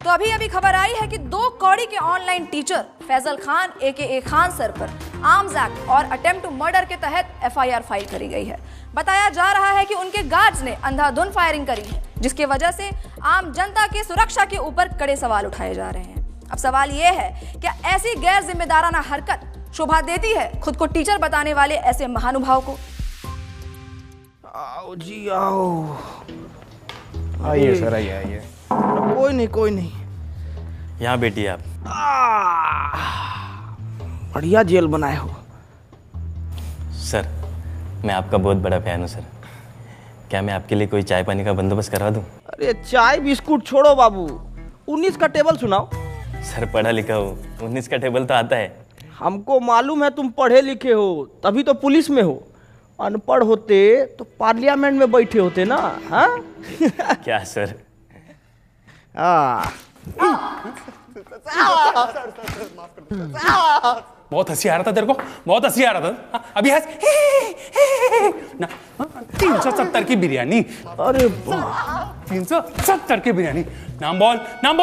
तो अभी अभी खबर आई है कि 2 कौड़ी के ऑनलाइन टीचर फैजल खान एके खान सर पर आर्म्स एक्ट और अटेम्प्ट टू मर्डर के तहत एफआईआर फाइल करी गई है। बताया जा रहा है कि उनके गार्ड्स ने अंधाधुंध फायरिंग करी है, जिसकी वजह से आम जनता की सुरक्षा के ऊपर कड़े सवाल उठाए जा रहे हैं। अब सवाल यह है, क्या ऐसी गैर जिम्मेदाराना हरकत शोभा देती है खुद को टीचर बताने वाले ऐसे महानुभाव को? आओ जी आओ। आइए सर, आइए। कोई नहीं। यहाँ बैठिए आप। बढ़िया जेल बनाए हो सर, मैं आपका बहुत बड़ा फैन हूँ सर। क्या मैं आपके लिए कोई चाय पानी का बंदोबस्त करवा दूँ? अरे चाय बिस्कुट छोड़ो बाबू, 19 का टेबल सुनाओ। सर पढ़ा लिखा हो, 19 का टेबल तो आता है। हमको मालूम है तुम पढ़े लिखे हो, तभी तो पुलिस में हो। अनपढ़ होते तो पार्लियामेंट में बैठे होते ना। हाँ क्या सर? बहुत हंसी आ रहा था तेरे को, बहुत हंसी आ रहा था। अभी हंस ना। 370 की बिरयानी। अरे 370 की बिरयानी। नाम बोल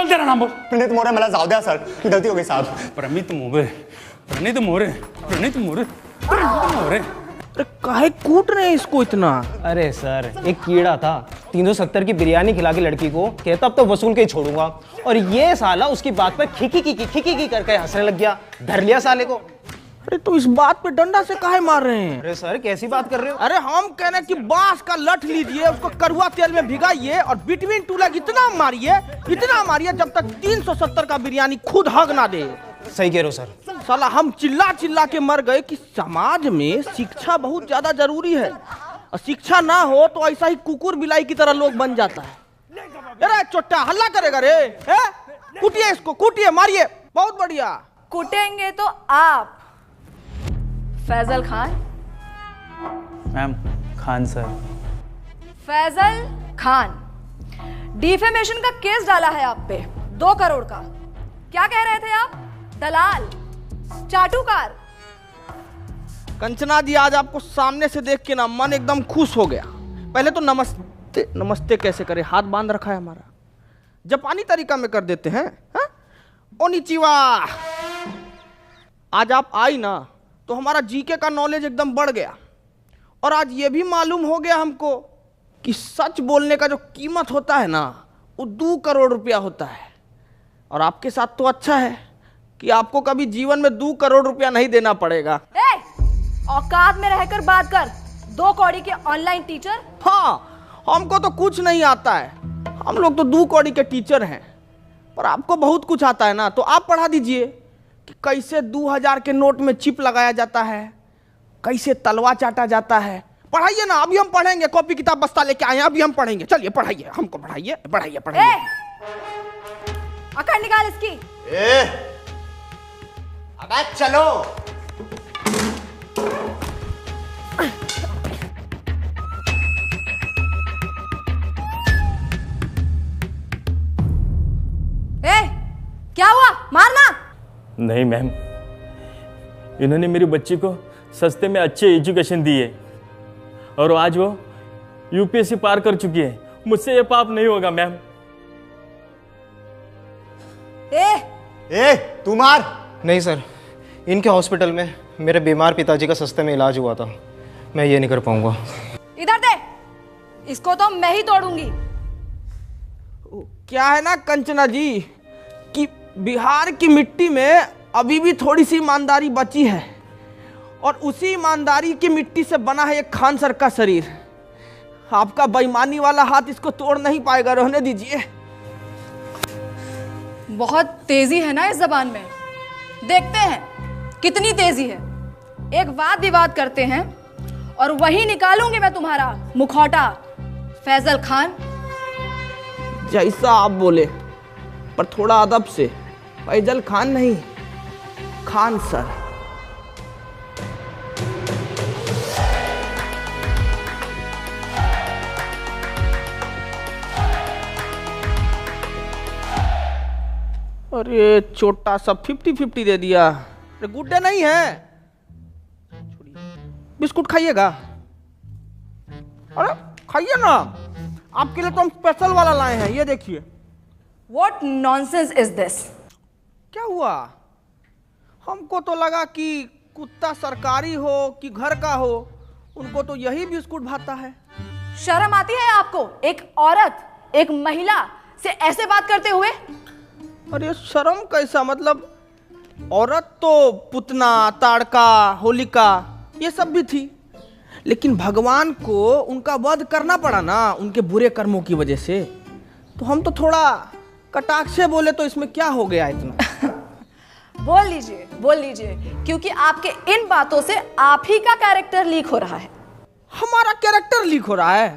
तेरा नाम बोल। प्रणीत मोरे। मला जाऊ द्या सर, गलती हो गई साहब। प्रणीत मोरे। अरे काहे कूट रहे हैं इसको इतना? अरे सर, एक कीड़ा था 370 की बिरयानी खिला के लड़की को, कहता अब तो वसूल के ही छोड़ूंगा, और ये साला उसकी बात पर खिकी करके हंसने लग गया। धर लिया साले को। अरे तो इस बात पे डंडा से काहे मार रहे हैं? अरे सर कैसी बात कर रहे हो? अरे हम कह रहे हैं कि बांस का लठ लीजिए, उसको कड़वा तेल में भिगाइए और बिटवीन टू लेग इतना मारिए जब तक 370 का बिरयानी खुद हग ना दे। सही कह रहे हो सर। साला हम चिल्ला के मर गए कि समाज में शिक्षा बहुत ज्यादा जरूरी है, और शिक्षा ना हो तो ऐसा ही कुकुर बिलाई की तरह लोग बन जाता है। अरे चोट्टा हल्ला करेगा रे? कूटिए इसको, कूटिए, मारिए। बहुत बढ़िया। कूटेंगे तो आप Faisal Khan. Ma'am, Khan sir. Faisal Khan, defamation का केस डाला है आप पे 2 करोड़ का। क्या कह रहे थे आप? दलाल, चाटुकार। कंचना जी, आज आपको सामने से देख के ना मन एकदम खुश हो गया। पहले तो नमस्ते कैसे करे, हाथ बांध रखा है हमारा, जापानी तरीका में कर देते हैं। ओनिचिवा। आज आप आई ना तो हमारा जीके का नॉलेज एकदम बढ़ गया, और आज ये भी मालूम हो गया हमको कि सच बोलने का जो कीमत होता है ना, वो 2 करोड़ रुपया होता है। और आपके साथ तो अच्छा है कि आपको कभी जीवन में 2 करोड़ रुपया नहीं देना पड़ेगा। औकात में रहकर बात कर। 2 कौड़ी के ऑनलाइन टीचर। हाँ, हमको तो कुछ नहीं आता है, हम लोग तो 2 कौड़ी के टीचर हैं, पर आपको बहुत कुछ आता है ना, तो आप पढ़ा दीजिए कि कैसे 2000 के नोट में चिप लगाया जाता है, कैसे तलवा चाटा जाता है। पढ़ाइए ना, अभी हम पढ़ेंगे। कॉपी किताब बस्ता लेके आए हैं, अभी हम पढ़ेंगे। चलिए पढ़ाइए, हमको पढ़ाइए। अकड़ निकाल इसकी। अबे चलो। क्या हुआ? मारना नहीं मैम, इन्होंने मेरी बच्ची को सस्ते में अच्छी एजुकेशन दी है, और आज वो यूपीएससी पार कर चुकी है। मुझसे ये पाप नहीं होगा मैम। तू मार। नहीं सर, इनके हॉस्पिटल में मेरे बीमार पिताजी का सस्ते में इलाज हुआ था, मैं ये नहीं कर पाऊंगा। इधर दे, इसको तो मैं ही तोड़ूंगी। क्या है ना कंचना जी कि बिहार की मिट्टी में अभी भी थोड़ी सी ईमानदारी बची है, और उसी ईमानदारी की मिट्टी से बना है एक खान सर का शरीर। आपका बेईमानी वाला हाथ इसको तोड़ नहीं पाएगा, रहने दीजिए। बहुत तेजी है ना इस जबान में, देखते हैं कितनी तेजी है। एक वाद विवाद करते हैं और वही निकालूंगी मैं तुम्हारा मुखौटा। फैजल खान, जैसा आप बोले, पर थोड़ा अदब से। फैजल खान नहीं, खान सर। अरे छोटा सा 50-50 दे दिया। अरे गुड्डे नहीं है, बिस्कुट खाइएगा? अरे खाइए ना, आपके लिए तो हम स्पेशल वाला लाए हैं, ये देखिए। What nonsense is this? क्या हुआ? हमको तो लगा कि कुत्ता सरकारी हो कि घर का हो, उनको तो यही बिस्कुट भाता है। शर्म आती है आपको? एक औरत, एक महिला से ऐसे बात करते हुए? अरे शर्म कैसा, मतलब औरत तो पुतना, ताड़का, होलिका ये सब भी थी, लेकिन भगवान को उनका वध करना पड़ा ना उनके बुरे कर्मों की वजह से, तो हम तो थोड़ा कटाक्ष से बोले तो इसमें क्या हो गया इतना। बोल लीजिए, क्योंकि आपके इन बातों से आप ही का कैरेक्टर लीक हो रहा है। हमारा कैरेक्टर लीक हो रहा है?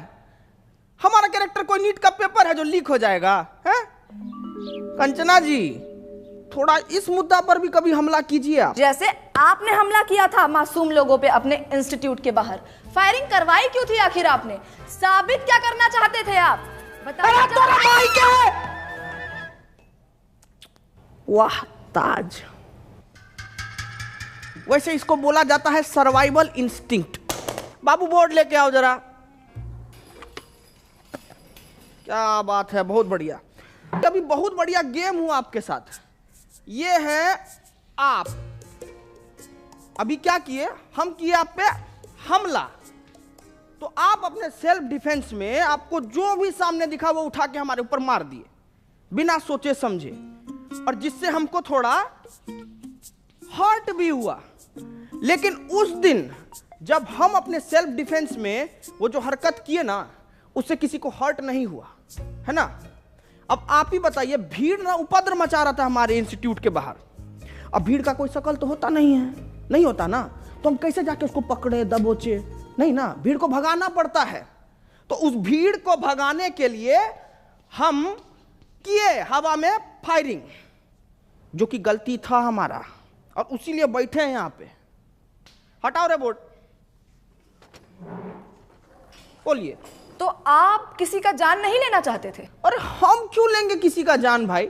हमारा कैरेक्टर कोई नीट का पेपर है जो लीक हो जाएगा? है कंचना जी, थोड़ा इस मुद्दा पर भी कभी हमला कीजिए आप। जैसे आपने हमला किया था मासूम लोगों पे अपने इंस्टीट्यूट के बाहर। फायरिंग करवाई क्यों थी आखिर आपने? साबित क्या करना चाहते थे आप? बताइए। वाह ताज, वैसे इसको बोला जाता है सर्वाइवल इंस्टिंक्ट। बाबू बोर्ड लेके आओ जरा। क्या बात है, बहुत बढ़िया। कभी बहुत बढ़िया गेम हुआ आपके साथ। ये है आप। अभी क्या किए? हम किए आप पे हमला, तो आप अपने सेल्फ डिफेंस में आपको जो भी सामने दिखा वो उठा के हमारे ऊपर मार दिए बिना सोचे समझे, और जिससे हमको थोड़ा हर्ट भी हुआ। लेकिन उस दिन जब हम अपने सेल्फ डिफेंस में वो जो हरकत किए ना, उससे किसी को हर्ट नहीं हुआ, है ना? अब आप ही बताइए, भीड़ ना उपद्रव मचा रहा था हमारे इंस्टीट्यूट के बाहर। अब भीड़ का कोई शकल तो होता नहीं है, नहीं होता ना, तो हम कैसे जाके उसको पकड़े दबोचे? नहीं ना, भीड़ को भगाना पड़ता है। तो उस भीड़ को भगाने के लिए हम किए हवा में फायरिंग, जो कि गलती था हमारा, और उसीलिए बैठे हैं यहां पे। हटाओ रे बोर्ड, बोलिए। तो आप किसी का जान नहीं लेना चाहते थे? अरे हम क्यों लेंगे किसी का जान भाई?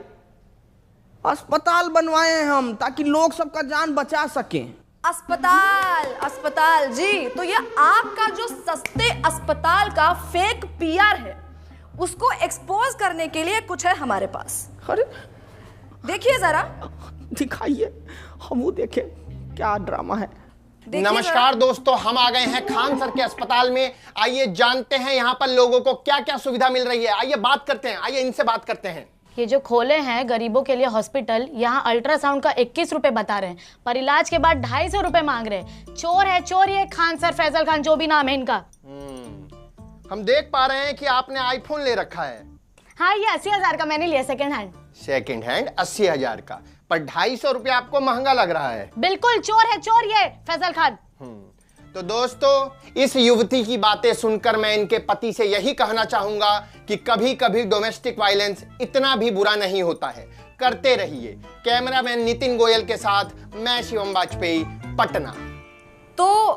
अस्पताल बनवाए हैं हम ताकि लोग सबका जान बचा सकें। अस्पताल जी, तो ये आपका जो सस्ते अस्पताल का फेक पीआर है, उसको एक्सपोज करने के लिए कुछ है हमारे पास। अरे देखिए जरा, दिखाइए, हम वो देखें क्या ड्रामा है। नमस्कार दोस्तों, हम आ गए हैं खान सर के अस्पताल में। आइए जानते हैं यहाँ पर लोगों को क्या क्या सुविधा मिल रही है। आइए बात करते हैं, आइए इनसे बात करते हैं। ये जो खोले हैं गरीबों के लिए हॉस्पिटल, यहाँ अल्ट्रासाउंड का 21 रुपए बता रहे हैं, पर इलाज के बाद 250 रुपए मांग रहे हैं। चोर है चोर, ये खान सर, फैजल खान, जो भी नाम है इनका। हम देख पा रहे हैं कि आपने आईफोन ले रखा है। हाँ, ये 80,000 का मैंने लिया, सेकंड हैंड। सेकंड हैंड 80,000 का, पर 250 रुपया आपको महंगा लग रहा है। बिल्कुल चोर है चोर ये फैजल खान। तो दोस्तों, इस युवती की बातें सुनकर मैं इनके पति से यही कहना चाहूंगा कि कभी कभी डोमेस्टिक वायलेंस इतना भी बुरा नहीं होता है। करते रहिए। कैमरामैन नितिन गोयल के साथ मैं शिवम वाजपेयी, पटना। तो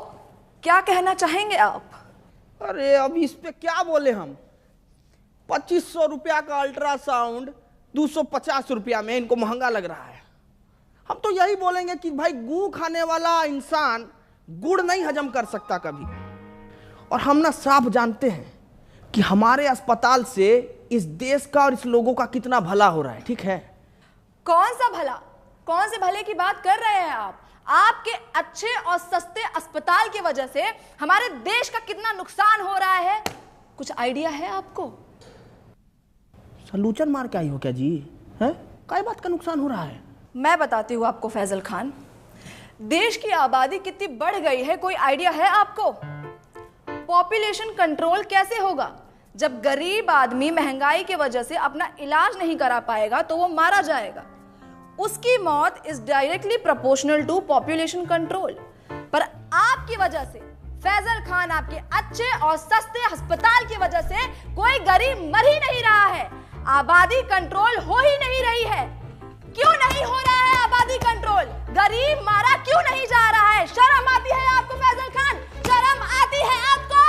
क्या कहना चाहेंगे आप? अरे अब इस पे क्या बोले हम? 2500 रुपया का अल्ट्रासाउंड 250 रुपया में इनको महंगा लग रहा है। हम तो यही बोलेंगे कि भाई, गू खाने वाला इंसान गुड़ नहीं हजम कर सकता कभी। और हम ना साफ जानते हैं कि हमारे अस्पताल से इस देश का और इस लोगों का कितना भला हो रहा है, ठीक है? कौन सा भला? कौन से भले की बात कर रहे हैं आप? आपके अच्छे और सस्ते अस्पताल की वजह से हमारे देश का कितना नुकसान हो रहा है, कुछ आइडिया है आपको? सलूचन मार के आई हो क्या जी? हैं? काय बात का नुकसान हो रहा है? मैं बताती हूँ आपको फैजल खान। देश की आबादी कितनी बढ़ गई है, कोई आइडिया है आपको? पॉपुलेशन कंट्रोल कैसे होगा? जब गरीब आदमी महंगाई की वजह से अपना इलाज नहीं करा पाएगा तो वो मारा जाएगा। उसकी मौत is directly proportional to population control. पर आपकी वजह से, फैजल खान, आपके अच्छे और सस्ते अस्पताल की वजह से कोई गरीब मर ही नहीं रहा है, आबादी कंट्रोल हो ही नहीं रही है। क्यों नहीं हो रहा है आबादी कंट्रोल? गरीब मारा क्यों नहीं जा रहा है? शर्म आती है आपको फैजल खान? शर्म आती है आपको?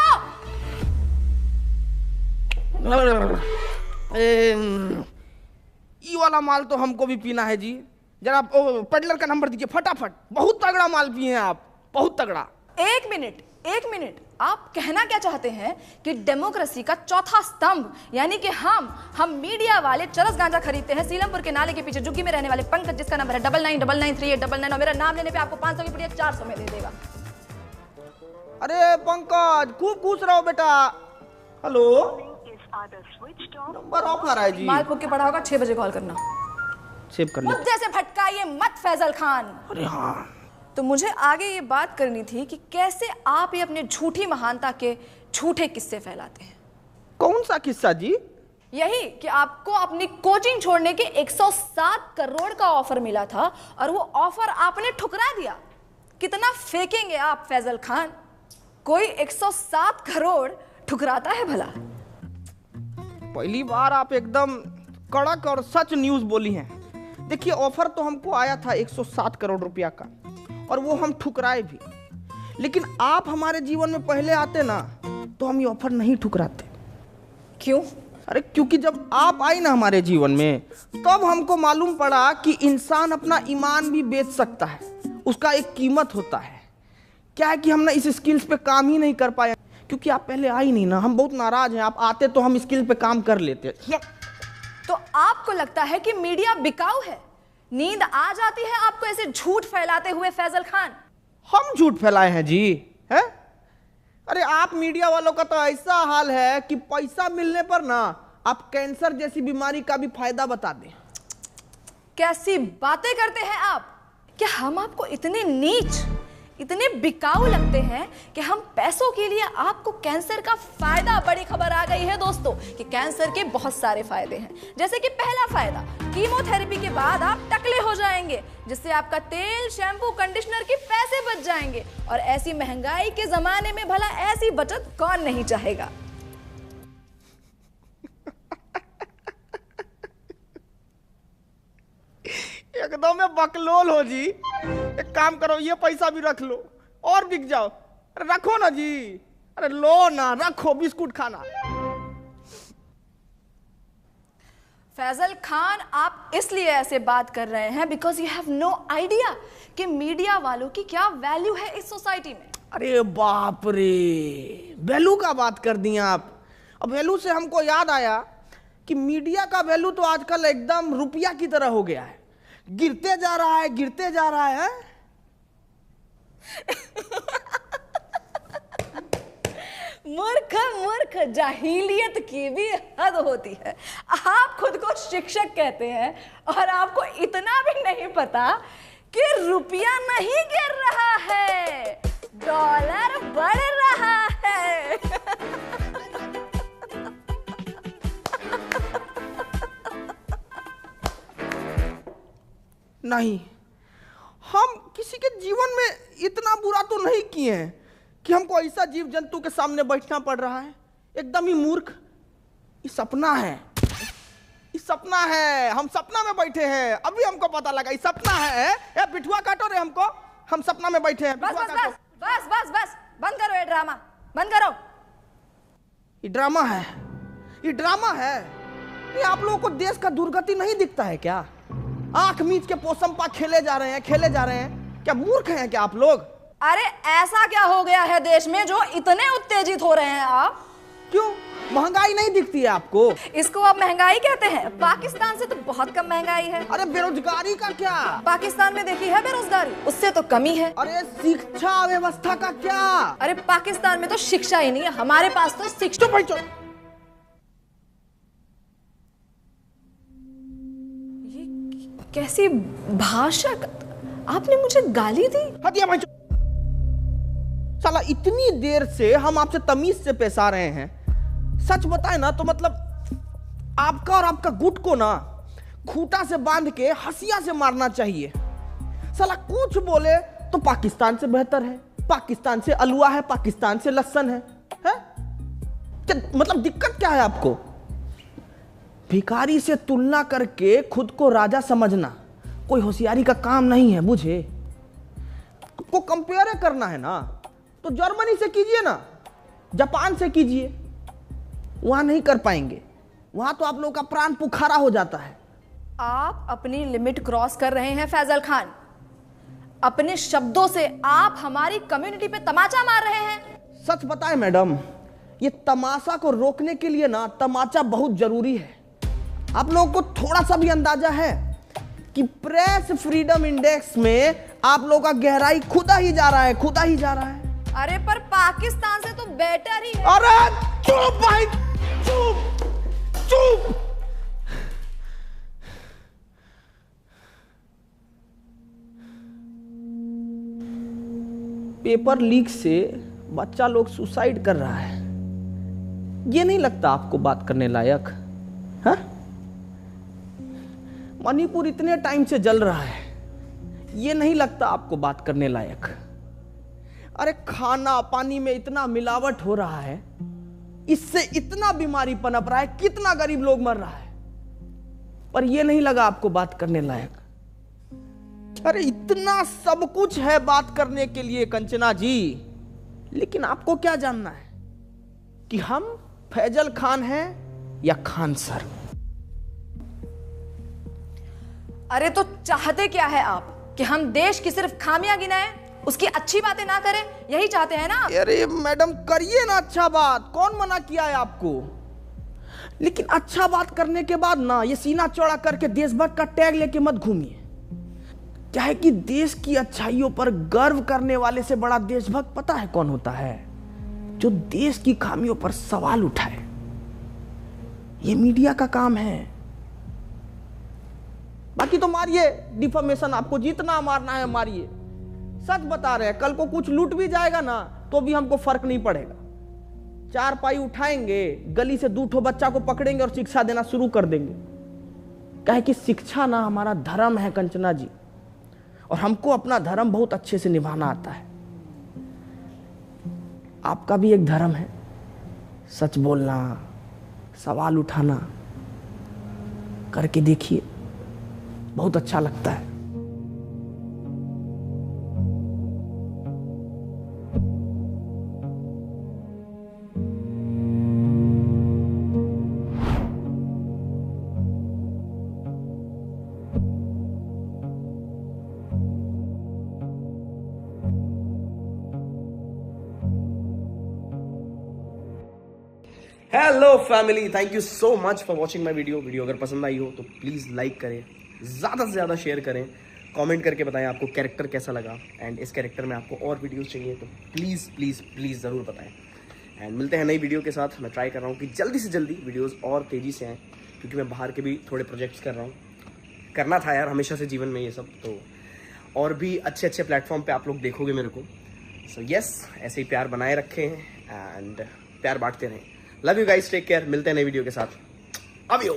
ये वाला माल तो हमको भी पीना है जी। जरा पेडलर का नंबर दीजिए फटाफट। बहुत तगड़ा माल पिए हैं आप, बहुत तगड़ा। एक एक मिनट, आप कहना क्या चाहते हैं कि डेमोक्रेसी का चौथा स्तंभ यानी कि हम मीडिया वाले चरस गांजा खरीदते हैं सीलमपुर के नाले के पीछे झुग्गी में रहने वाले पंकज, जिसका नंबर है 99993899, और मेरा नाम लेने पे आपको 500 की पुड़िया 400 में दे देगा। अरे पंकज, खूब खुश रहो बेटा। हेलो, नंबर ऑफ आ रहा है जी। माल फूक के पड़ा होगा, 6 बजे कॉल करना। सेव कर ले। मुद्दे से भटकाइए मत फैजल खान। अरे हाँ, तो मुझे आगे ये बात करनी थी कि कैसे आप ये अपने झूठी महानता के झूठे किस्से फैलाते हैं। कौन सा किस्सा जी? यही कि आपको अपनी कोचिंग छोड़ने के 107 करोड़ का ऑफर मिला था और वो ऑफर आपने ठुकरा दिया। कितना फेंकेंगे आप फैजल खान? कोई 107 करोड़ ठुकराता है भला? पहली बार आप एकदम कड़क और सच न्यूज बोली हैं। देखिए, ऑफर तो हमको आया था 107 करोड़ रुपया का, और वो हम ठुकराए भी। लेकिन आप हमारे जीवन में पहले आते ना तो हम ये ऑफर नहीं ठुकराते। क्यों? अरे क्योंकि जब आप आई ना हमारे जीवन में, तब हमको मालूम पड़ा कि इंसान अपना ईमान भी बेच सकता है, उसका एक कीमत होता है। क्या है कि हम ना इस स्किल्स पे काम ही नहीं कर पाए क्योंकि आप पहले आई नहीं ना। हम बहुत नाराज हैं, आप आते तो हम स्किल पे काम कर लेते। तो आपको लगता है कि मीडिया बिकाऊ है? नींद आ जाती है आपको ऐसे झूठ फैलाते हुए फैजल खान? हम झूठ फैलाए हैं जी? है? अरे आप मीडिया वालों का तो ऐसा हाल है कि पैसा मिलने पर ना आप कैंसर जैसी बीमारी का भी फायदा बता दें। कैसी बातें करते हैं आप? क्या हम आपको इतने नीच, इतने बिकाऊ लगते हैं कि हम पैसों के लिए आपको कैंसर का फायदा? बड़ी खबर आ गई है दोस्तों कि कैंसर के बहुत सारे फायदे हैं। जैसे कि पहला फायदा, कीमोथेरेपी के बाद आप टकले हो जाएंगे, जिससे आपका तेल, शैम्पू, कंडीशनर के पैसे बच जाएंगे। और ऐसी महंगाई के जमाने में भला ऐसी बचत कौन नहीं चाहेगा? एकदम में बकलोल हो जी। एक काम करो, ये पैसा भी रख लो और बिक जाओ। अरे रखो ना जी, अरे लो ना, रखो, बिस्कुट खाना। फैजल खान, आप इसलिए ऐसे बात कर रहे हैं because you have no idea कि मीडिया वालों की क्या वैल्यू है इस सोसाइटी में। अरे बाप रे, वैल्यू का बात कर दिया आप। अब वैल्यू से हमको याद आया कि मीडिया का वैल्यू तो आजकल एकदम रुपया की तरह हो गया है, गिरते जा रहा है, गिरते जा रहा है। मूर्ख मूर्ख, जाहिलियत की भी हद होती है। आप खुद को शिक्षक कहते हैं और आपको इतना भी नहीं पता कि रुपया नहीं गिर रहा है, डॉलर बढ़ रहा है। नहीं, हम किसी के जीवन में इतना बुरा तो नहीं किए हैं कि हमको ऐसा जीव जंतु के सामने बैठना पड़ रहा है। एकदम ही मूर्ख। ये सपना है, ये सपना है। हम सपना में बैठे हैं, अभी हमको पता लगा ये सपना है। ए पिठुआ काटो रे हमको, हम सपना में बैठे हैं। बस बस बस बस बस बस, बंद करो ये ड्रामा, बंद करो। ये ड्रामा है, ये ड्रामा है। ये आप लोगों को देश का दुर्गति नहीं दिखता है क्या? आंख मीच के पोसंपा खेले जा रहे हैं, खेले जा रहे हैं। क्या मूर्ख हैं क्या आप लोग? अरे ऐसा क्या हो गया है देश में जो इतने उत्तेजित हो रहे हैं आप? क्यों, महंगाई नहीं दिखती है आपको? इसको आप महंगाई कहते हैं? पाकिस्तान से तो बहुत कम महंगाई है। अरे बेरोजगारी का क्या? पाकिस्तान में देखी है बेरोजगारी, उससे तो कमी है। अरे शिक्षा व्यवस्था का क्या? अरे पाकिस्तान में तो शिक्षा ही नहीं है, हमारे पास तो शिक्षा। ये कैसी भाषा? आपने मुझे गाली दी? हटिया भाई। साला इतनी देर से हम आपसे तमीज से पेश आ रहे हैं। सच बताए ना तो मतलब आपका और आपका गुट को ना खूंटा से बांध के हंसिया से मारना चाहिए। साला कुछ बोले तो पाकिस्तान से बेहतर है, पाकिस्तान से अलुआ है, पाकिस्तान से लहसन है? क्या मतलब दिक्कत क्या है आपको? भिखारी से तुलना करके खुद को राजा समझना कोई होशियारी का काम नहीं है, बुझे? आपको कंपेयर करना है ना तो जर्मनी से कीजिए ना, जापान से कीजिए। वहां नहीं कर पाएंगे, वहां तो आप लोगों का प्राण पुखारा हो जाता है। आप अपनी लिमिट क्रॉस कर रहे हैं फैजल खान। अपने शब्दों से आप हमारी कम्युनिटी पे तमाचा मार रहे हैं। सच बताएं मैडम, ये तमाशा को रोकने के लिए ना तमाचा बहुत जरूरी है। आप लोगों को थोड़ा सा भी अंदाजा है कि प्रेस फ्रीडम इंडेक्स में आप लोगों का गहराई खुदा ही जा रहा है, खुदा ही जा रहा है। अरे पर पाकिस्तान से तो बेटर ही है। अरे चुप भाई, चुप चुप। पेपर लीक से बच्चा लोग सुसाइड कर रहा है, ये नहीं लगता आपको बात करने लायक? हाँ? मणिपुर इतने टाइम से जल रहा है, ये नहीं लगता आपको बात करने लायक? अरे खाना पानी में इतना मिलावट हो रहा है, इससे इतना बीमारी पनप रहा है, कितना गरीब लोग मर रहा है, पर यह नहीं लगा आपको बात करने लायक? अरे इतना सब कुछ है बात करने के लिए कंचना जी, लेकिन आपको क्या जानना है कि हम फैजल खान हैं या खान सर? अरे तो चाहते क्या है आप कि हम देश की सिर्फ खामियां गिनाएं, उसकी अच्छी बातें ना करें? यही चाहते हैं ना? अरे मैडम करिए ना अच्छा बात, कौन मना किया है आपको? लेकिन अच्छा बात करने के बाद ना ये सीना चौड़ा करके देशभक्त का टैग लेके मत घूमिए। क्या है कि देश की अच्छाइयों पर गर्व करने वाले से बड़ा देशभक्त पता है कौन होता है? जो देश की खामियों पर सवाल उठाए। ये मीडिया का काम है। बाकी तो मारिए डिफॉर्मेशन, आपको जितना मारना है मारिए। सच बता रहे हैं, कल को कुछ लूट भी जाएगा ना तो भी हमको फर्क नहीं पड़ेगा। 4 पाई उठाएंगे, गली से 2 ठो बच्चा को पकड़ेंगे और शिक्षा देना शुरू कर देंगे। कहे कि शिक्षा ना हमारा धर्म है कंचना जी, और हमको अपना धर्म बहुत अच्छे से निभाना आता है। आपका भी एक धर्म है, सच बोलना, सवाल उठाना। करके देखिए, बहुत अच्छा लगता है। Hello family, thank you so much for watching my video अगर पसंद आई हो तो प्लीज़ लाइक करें, ज़्यादा से ज़्यादा शेयर करें, कमेंट करके बताएं आपको कैरेक्टर कैसा लगा, एंड इस कैरेक्टर में आपको और वीडियोस चाहिए तो प्लीज़ प्लीज़ प्लीज़ ज़रूर बताएं। एंड मिलते हैं नई वीडियो के साथ। मैं ट्राई कर रहा हूँ कि जल्दी से जल्दी वीडियोज़ और तेज़ी से आएँ, क्योंकि मैं बाहर के भी थोड़े प्रोजेक्ट्स कर रहा हूँ। करना था यार हमेशा से जीवन में ये सब, तो और भी अच्छे अच्छे प्लेटफॉर्म पर आप लोग देखोगे मेरे को। सो यस, ऐसे ही प्यार बनाए रखें एंड प्यार बांटते रहें। Love you guys, take care. मिलते हैं नई वीडियो के साथ। अब यू।